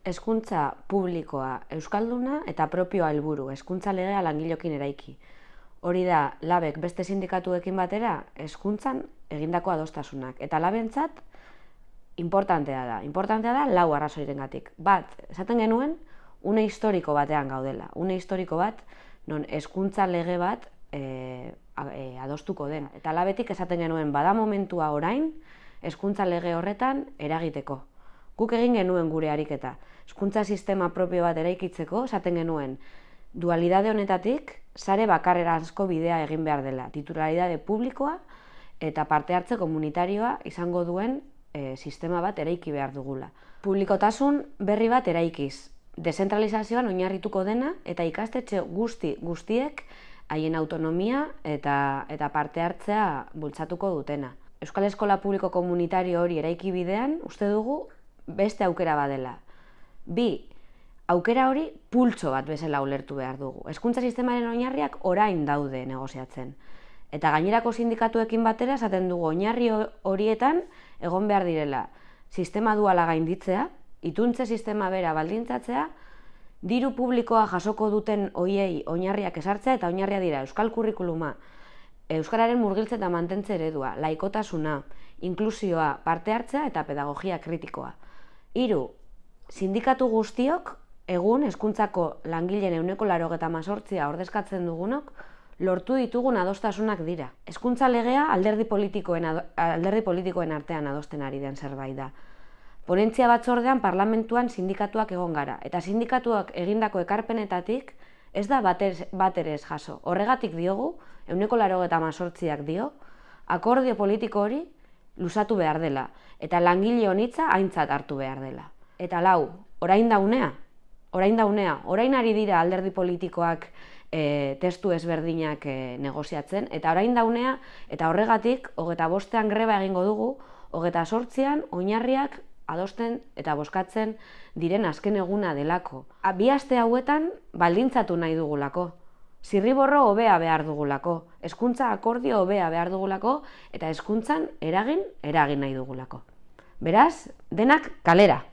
Hezkuntza publikoa euskalduna eta propioa helburu, hezkuntza legea langileekin eraiki. Hori da, labek beste sindikatuekin batera hezkuntzan egindako adostasunak. Eta labentzat importantea da lau arrazoirengatik. Bat, esaten genuen, une historiko batean gaudela. Une historiko bat, non hezkuntza lege bat adostuko den. Eta labetik esaten genuen, bada momentua orain, hezkuntza lege horretan eragiteko. Guk egin genuen gure ariketa. Hezkuntza sistema propio bat eraikitzeko, esaten genuen, dualidade honetatik, sare bakarreranzko bidea egin behar dela. Titularidade publikoa eta parte hartze komunitarioa izango duen sistema bat eraiki behar dugula. Publikotasun berri bat eraikiz. Dezentralizazioan oinarrituko dena eta ikastetxe guztiek haien autonomia eta parte hartzea bultzatuko dutena. Euskal Eskola Publiko Komunitario hori eraiki bidean, uste dugu, beste aukera badela. Bi, aukera hori pultso bat bezala ulertu behar dugu. Hezkuntza sistemaren oinarriak orain daude negoziatzen. Eta gainerako sindikatuekin batera esaten dugu oinarri horietan egon behar direla sistema duala gainditzea, ituntze sistema bera baldintzatzea, diru publikoa jasoko duten hoiei oinarriak esartzea eta oinarria dira euskal kurrikuluma, euskararen murgiltze eta mantentze eredua, laikotasuna, inklusioa, parte hartzea eta pedagogia kritikoa. 3. Sindikatu guztiok egun hezkuntzako langileen 98% ordezkatzen dugunok lortu ditugun adostasunak dira. Hezkuntza legea alderdi politikoen artean adosten ari den zerbait da. Ponentzia batzordean parlamentuan sindikatuak egon gara, eta sindikatuak egindako ekarpenetatik ez da bat ere ez jaso. Horregatik diogu, 98%ak dio, akordio politiko hori luzatu behar dela, eta langile honitza aintzat hartu behar dela. Eta 4, orain da unea, orain ari dira alderdi politikoak testu ezberdinak negoziatzen, eta orain da unea, eta horregatik, 25ean greba egingo dugu, 28ean oinarriak adosten eta bozkatzen diren azken eguna delako. 2 aste hauetan baldintzatu nahi dugulako. Zirriborro hobea behar dugulako, hezkuntza akordio hobea behar dugulako, eta hezkuntzan eragin nahi dugulako. Beraz, denak kalera!